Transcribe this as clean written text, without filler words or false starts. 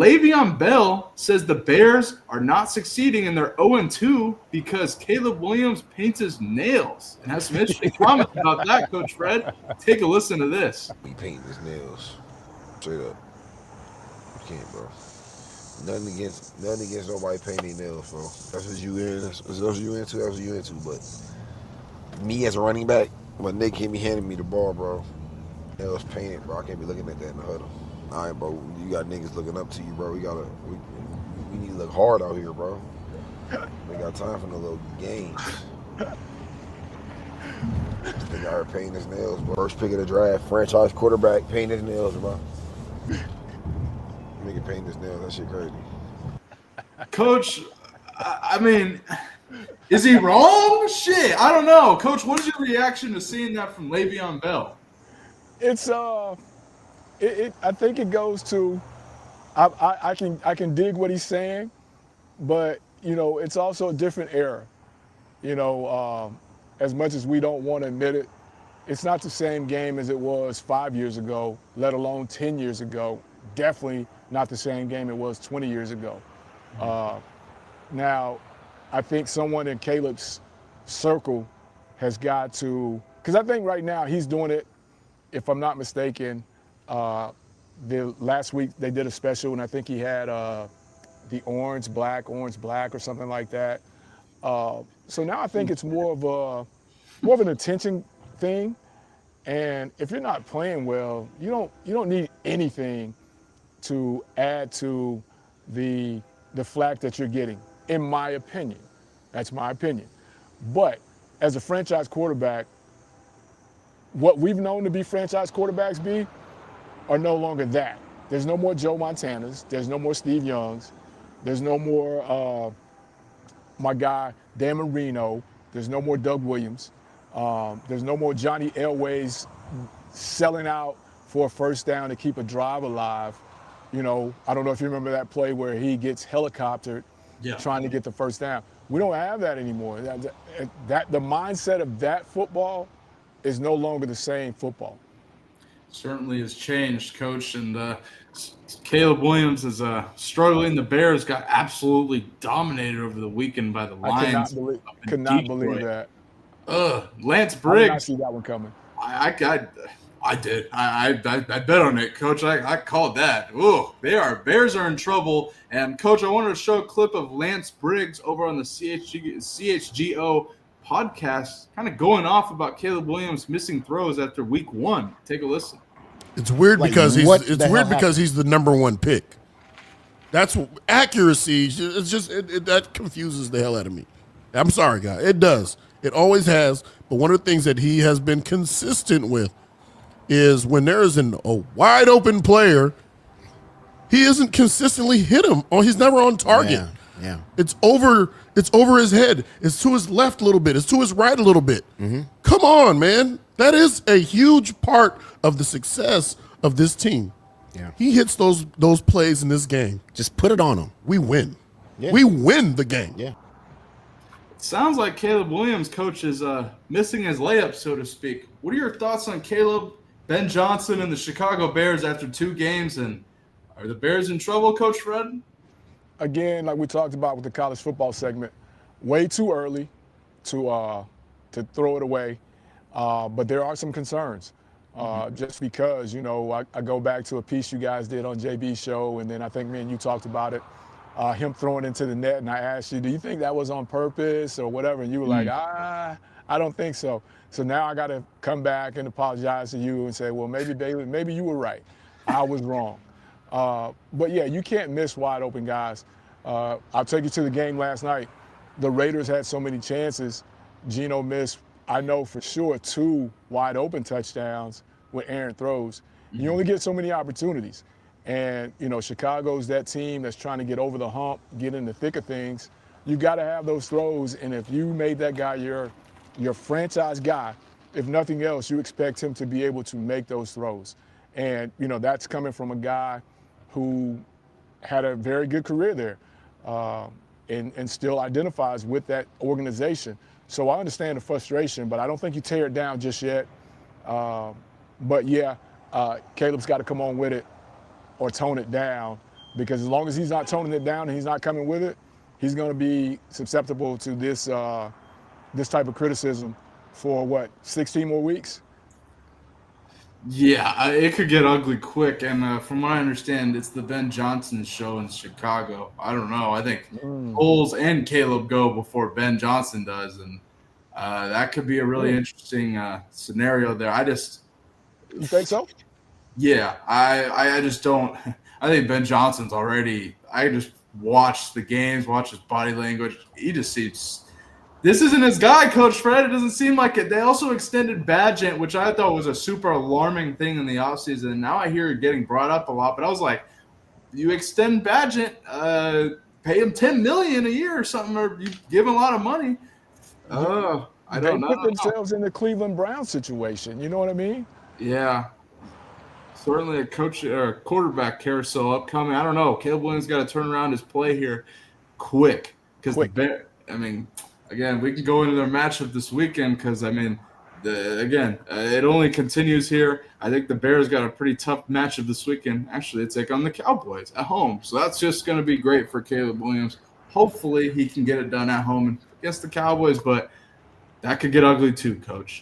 Le'Veon Bell says the Bears are not succeeding in their 0-2 because Caleb Williams paints his nails and has some interesting comments about that, Coach Fred. Take a listen to this. He painting his nails. Straight up. You can't, bro. Nothing against nobody painting their nails, bro. That's what you in. That's what you into. That's what you into. But me as a running back, my Nick can't be handing me the ball, bro. Nails painted, bro. I can't be looking at that in the huddle. All right, bro. You got niggas looking up to you, bro. We need to look hard out here, bro. We got time for no little games. They got her painting his nails, bro. First pick of the draft, franchise quarterback, painting his nails, bro. Nigga painting his nails, that shit crazy. Coach, I mean, is he wrong? Shit, I don't know. Coach, what is your reaction to seeing that from Le'Veon Bell? It's I think it goes to I can dig what he's saying, but it's also a different era. As much as we don't want to admit it, it's not the same game as it was 5 years ago, let alone 10 years ago. Definitely not the same game it was 20 years ago. Now, I think someone in Caleb's circle has got to, because I think right now he's doing it, if I'm not mistaken, the last week they did a special, and I think he had the orange black or something like that. So now I think it's more of an attention thing. And if you're not playing well, you don't need anything to add to the flack that you're getting, in my opinion. That's my opinion. But as a franchise quarterback, what we've known to be franchise quarterbacks are no longer that. There's no more Joe Montanas. There's no more Steve Youngs. There's no more my guy Dan Marino. There's no more Doug Williams. There's no more Johnny Elway's selling out for a first down to keep a drive alive. I don't know if you remember that play where he gets helicoptered trying to get the first down. We don't have that anymore. That the mindset of that football is no longer the same football. Certainly has changed, Coach. And Caleb Williams is struggling. The Bears got absolutely dominated over the weekend by the Lions. I could not believe that. Lance I did Briggs. not see that one coming. I did. I bet on it, Coach. I called that. Ooh, Bears are in trouble. And Coach, I wanted to show a clip of Lance Briggs over on the CHGO podcast, kind of going off about Caleb Williams missing throws after week 1. Take a listen. It's weird because he's the number 1 pick. That's accuracy. It's just that confuses the hell out of me. I'm sorry, guys. It does. It always has. But one of the things that he has been consistent with is when there is a wide open player, he isn't consistently hit him, or he's never on target. Yeah. It's over his head. It's to his left a little bit. It's to his right a little bit. Mm-hmm. Come on, man. That is a huge part of the success of this team. Yeah. He hits those plays in this game. Just put it on him. We win. Yeah. We win the game. Yeah. Sounds like Caleb Williams, Coach, is missing his layup, so to speak. What are your thoughts on Caleb, Ben Johnson, and the Chicago Bears after 2 games? And are the Bears in trouble, Coach Fred? Again, like we talked about with the college football segment, way too early to throw it away. But there are some concerns. Just because, I go back to a piece you guys did on JB's show, and then I think me and you talked about it, him throwing into the net, and I asked you, do you think that was on purpose or whatever? And you were like, I don't think so. So now I got to come back and apologize to you and say, well, maybe, Bailey, maybe you were right. I was wrong. But, yeah, you can't miss wide open guys. I'll take you to the game last night. The Raiders had so many chances. Geno missed, I know for sure, 2 wide open touchdowns with errant throws. You only get so many opportunities. And, Chicago's that team that's trying to get over the hump, get in the thick of things. You got to have those throws. And if you made that guy your franchise guy, if nothing else, you expect him to be able to make those throws. And, that's coming from a guy who had a very good career there and still identifies with that organization. So I understand the frustration, but I don't think you tear it down just yet. But, yeah, Caleb's got to come on with it or tone it down because as long as he's not toning it down and he's not coming with it, he's going to be susceptible to this this type of criticism for what, 16 more weeks? Yeah, it could get ugly quick. And from what I understand, it's the Ben Johnson show in Chicago. I don't know. I think Foles and Caleb go before Ben Johnson does, and that could be a really interesting scenario there. You think so? Yeah, I just don't. I think Ben Johnson's already. I just watched the games, watch his body language. He just seems. This isn't his guy, Coach Fred. It doesn't seem like it. They also extended Badgett, which I thought was a super alarming thing in the offseason. And now I hear it getting brought up a lot. But I was like, you extend Badgett, pay him $10 million a year or something, or you give him a lot of money. I don't know. They put themselves in the Cleveland Browns situation. You know what I mean? Yeah. Certainly a coach or quarterback carousel upcoming. I don't know. Caleb Williams got to turn around his play here quick. Because again, we can go into their matchup this weekend because, it only continues here. I think the Bears got a pretty tough matchup this weekend. Actually, they take on the Cowboys at home. So that's just going to be great for Caleb Williams. Hopefully he can get it done at home against the Cowboys, but that could get ugly too, Coach.